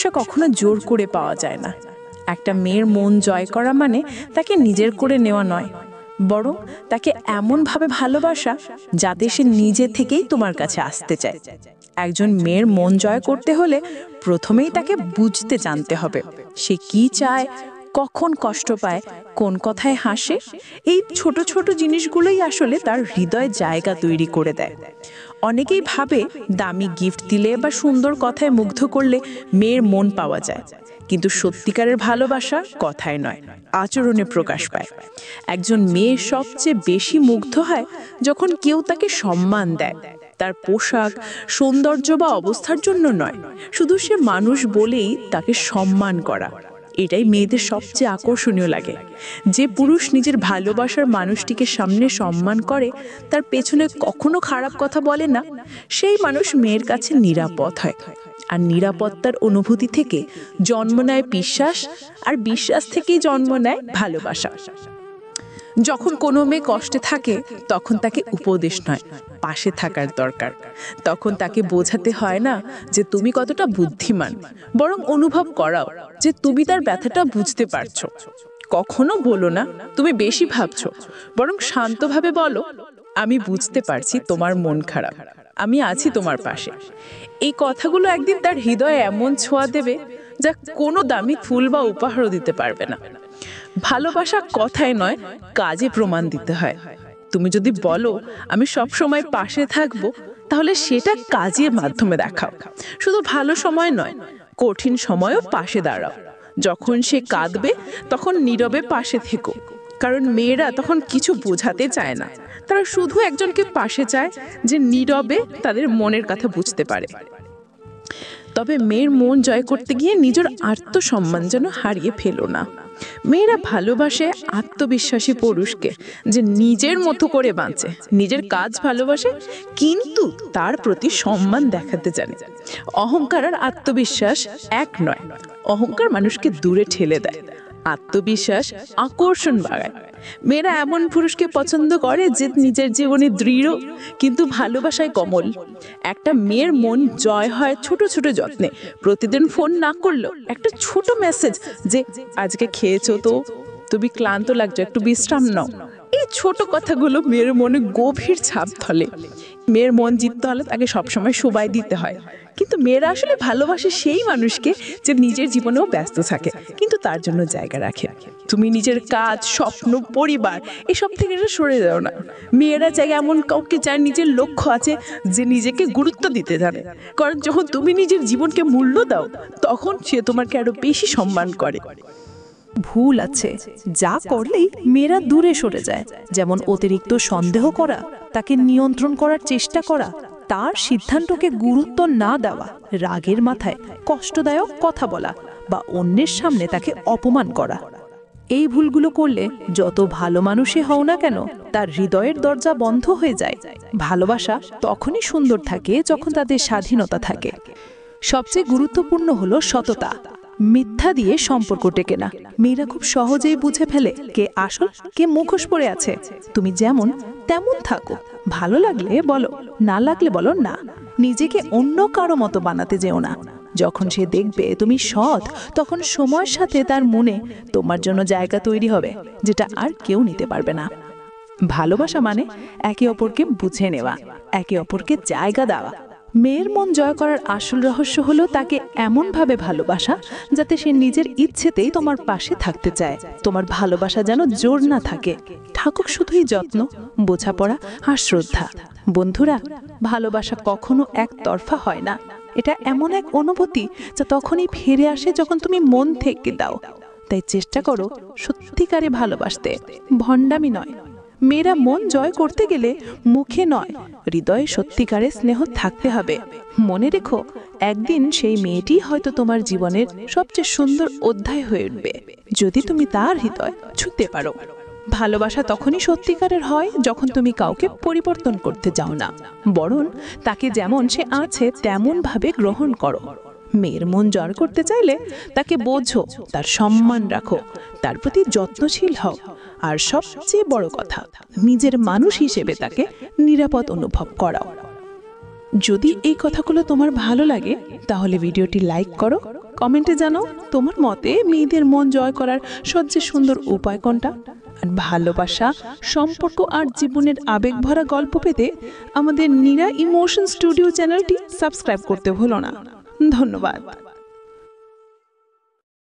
সে কখনো জোর করে পাওয়া যায় না। একটা মেয়ের মন জয় করা মানে তাকে নিজের করে নেওয়া নয়, বরং তাকে এমনভাবে ভালোবাসা যাতে সে নিজে থেকেই তোমার কাছে আসতে চায়। একজন মেয়ের মন জয় করতে হলে প্রথমেই তাকে বুঝতে জানতে হবে সে কি চায়, কখন কষ্ট পায়, কোন কথায় হাসে। এই ছোট ছোট জিনিসগুলোই আসলে তার হৃদয়ে জায়গা তৈরি করে দেয়। অনেকেই ভাবে দামি গিফট দিলে বা সুন্দর কথায় মুগ্ধ করলে মেয়ের মন পাওয়া যায়, কিন্তু সত্যিকারের ভালোবাসা কথায় নয়, আচরণে প্রকাশ পায়। একজন মেয়ে সবচেয়ে বেশি মুগ্ধ হয় যখন কেউ তাকে সম্মান দেয়, তার পোশাক, সৌন্দর্য বা অবস্থার জন্য নয়, শুধু সে মানুষ বলেই তাকে সম্মান করা। এটাই মেয়েদের সবচেয়ে আকর্ষণীয় লাগে। যে পুরুষ নিজের ভালোবাসার মানুষটিকে সামনে সম্মান করে, তার পেছনে কখনো খারাপ কথা বলে না, সেই মানুষ মেয়ের কাছে নিরাপদ হয়। আর নিরাপত্তার অনুভূতি থেকে জন্ম নেয় বিশ্বাস, আর বিশ্বাস থেকেই জন্ম নেয় ভালোবাসা। যখন কোনো মেয়ে কষ্টে থাকে তখন তাকে উপদেশ নয়, পাশে থাকার দরকার। তখন তাকে বোঝাতে হয় না যে তুমি কতটা বুদ্ধিমান, বরং অনুভব করাও যে তুমি তার ব্যথাটা বুঝতে পারছো। কখনো বলো না তুমি বেশি ভাবছো, বরং শান্তভাবে বলো আমি বুঝতে পারছি তোমার মন খারাপ, আমি আছি তোমার পাশে। এই কথাগুলো একদিন তার হৃদয়ে এমন ছোঁয়া দেবে যা কোনো দামি ফুল বা উপহারও দিতে পারবে না। ভালোবাসা কথায় নয়, কাজে প্রমাণ দিতে হয়। তুমি যদি বলো আমি সব সময় পাশে থাকবো, তাহলে সেটা কাজের মাধ্যমে দেখাও। শুধু ভালো সময় নয়, কঠিন সময়ও পাশে দাঁড়াও। যখন সে কাঁদবে তখন নীরবে পাশে থেকো, কারণ মেয়েরা তখন কিছু বোঝাতে চায় না, তারা শুধু একজনকে পাশে চায় যে নীরবে তাদের মনের কথা বুঝতে পারে। তবে মেয়ের মন জয় করতে গিয়ে নিজের আত্মসম্মান যেন হারিয়ে ফেলো না। মেয়েরা ভালোবাসে আত্মবিশ্বাসী পুরুষকে যে নিজের মতো করে বাঁচে, নিজের কাজ ভালোবাসে, কিন্তু তার প্রতি সম্মান দেখাতে জানে। অহংকার আর আত্মবিশ্বাস এক নয়। অহংকার মানুষকে দূরে ঠেলে দেয়, আত্মবিশ্বাস আকর্ষণ বাড়ায়। মেয়েরা এমন পুরুষকে পছন্দ করে যে নিজের জীবনে দৃঢ় কিন্তু ভালোবাসায় কোমল। একটা মেয়ের মন জয় হয় ছোট ছোট যত্নে। প্রতিদিন ফোন না করলেও একটা ছোট মেসেজ যে আজকে খেয়েছো তো, তুমি ক্লান্ত লাগছো, একটু বিশ্রাম নাও। এই ছোট কথাগুলো মেয়ের মনে গভীর ছাপ ফেলে। মেয়ের মন জিততে হলে তাকে সবসময় সময় দিতে হয়, কিন্তু মেয়েরা আসলে ভালোবাসে সেই মানুষকে যে নিজের জীবনেও ব্যস্ত থাকে কিন্তু তার জন্য জায়গা রাখে। তুমি নিজের কাজ, স্বপ্ন, পরিবার এসব থেকে সরে যাও না। মেয়েরা চাই এমন কাউকে যার নিজের লক্ষ্য আছে, যে নিজেকে গুরুত্ব দিতে জানে। কারণ যখন তুমি নিজের জীবনকে মূল্য দাও, তখন সে তোমাকে আরো বেশি সম্মান করে। ভুল আছে যা করলেই মেয়েরা দূরে সরে যায়, যেমন অতিরিক্ত সন্দেহ করা, তাকে নিয়ন্ত্রণ করার চেষ্টা করা, তার সিদ্ধান্তকে গুরুত্ব না দেওয়া, রাগের মাথায় কষ্টদায়ক কথা বলা বা অন্যের সামনে তাকে অপমান করা। এই ভুলগুলো করলে যত ভালো মানুষই হও না কেন, তার হৃদয়ের দরজা বন্ধ হয়ে যায়। ভালোবাসা তখনই সুন্দর থাকে যখন তাদের স্বাধীনতা থাকে। সবচেয়ে গুরুত্বপূর্ণ হলো সততা। মিথ্যা দিয়ে সম্পর্ক টেকে না। মেয়েরা খুব সহজেই বুঝে ফেলে কে আসল, কে মুখোশ পরে আছে। তুমি যেমন তেমন থাকো, ভালো লাগলে বলো, না লাগলে বলো না। নিজেকে অন্য কারো মতো বানাতে যেও না। যখন সে দেখবে তুমি সৎ, তখন সময়ের সাথে তার মনে তোমার জন্য জায়গা তৈরি হবে যেটা আর কেউ নিতে পারবে না। ভালোবাসা মানে একে অপরকে বুঝে নেওয়া, একে অপরকে জায়গা দেওয়া। মেয়ের মন জয় করার আসল রহস্য হলো তাকে এমনভাবে ভালোবাসা যাতে সে নিজের ইচ্ছেতেই তোমার পাশে থাকতে চায়। তোমার ভালোবাসা যেন জোর না থাকে, থাকুক শুধুই যত্ন, বোঝাপড়া আর শ্রদ্ধা। বন্ধুরা, ভালোবাসা কখনো একতরফা হয় না। এটা এমন এক অনুভূতি যা তখনই ফিরে আসে যখন তুমি মন থেকে দাও। তাই চেষ্টা করো সত্যিকারে ভালোবাসতে, ভণ্ডামি নয়। মেয়েরা মন জয় করতে গেলে মুখে নয়, হৃদয়ে সত্যিকারের স্নেহ থাকতে হবে। মনে রেখো, একদিন সেই মেয়েটি হয়তো তোমার জীবনের সবচেয়ে সুন্দর অধ্যায় হয়ে উঠবে, যদি তুমি তার হৃদয় ছুঁতে পারো। ভালোবাসা তখনই সত্যিকারের হয় যখন তুমি কাউকে পরিবর্তন করতে চাও না, বরং তাকে যেমন সে আছে তেমন ভাবে গ্রহণ করো। মেয়ের মন জয় করতে চাইলে তাকে বোঝো, তার সম্মান রাখো, তার প্রতি যত্নশীল হও, আর সবচেয়ে বড় কথা, নিজের মানুষ হিসেবে তাকে নিরাপদ অনুভব করাও। যদি এই কথাগুলো তোমার ভালো লাগে তাহলে ভিডিওটি লাইক করো, কমেন্টে জানাও তোমার মতে মেয়েদের মন জয় করার সবচেয়ে সুন্দর উপায় কোনটা। আর ভালোবাসা, সম্পর্ক আর জীবনের আবেগভরা গল্প পেতে আমাদের নীরা ইমোশন স্টুডিও চ্যানেলটি সাবস্ক্রাইব করতে ভুলো না। ধন্যবাদ।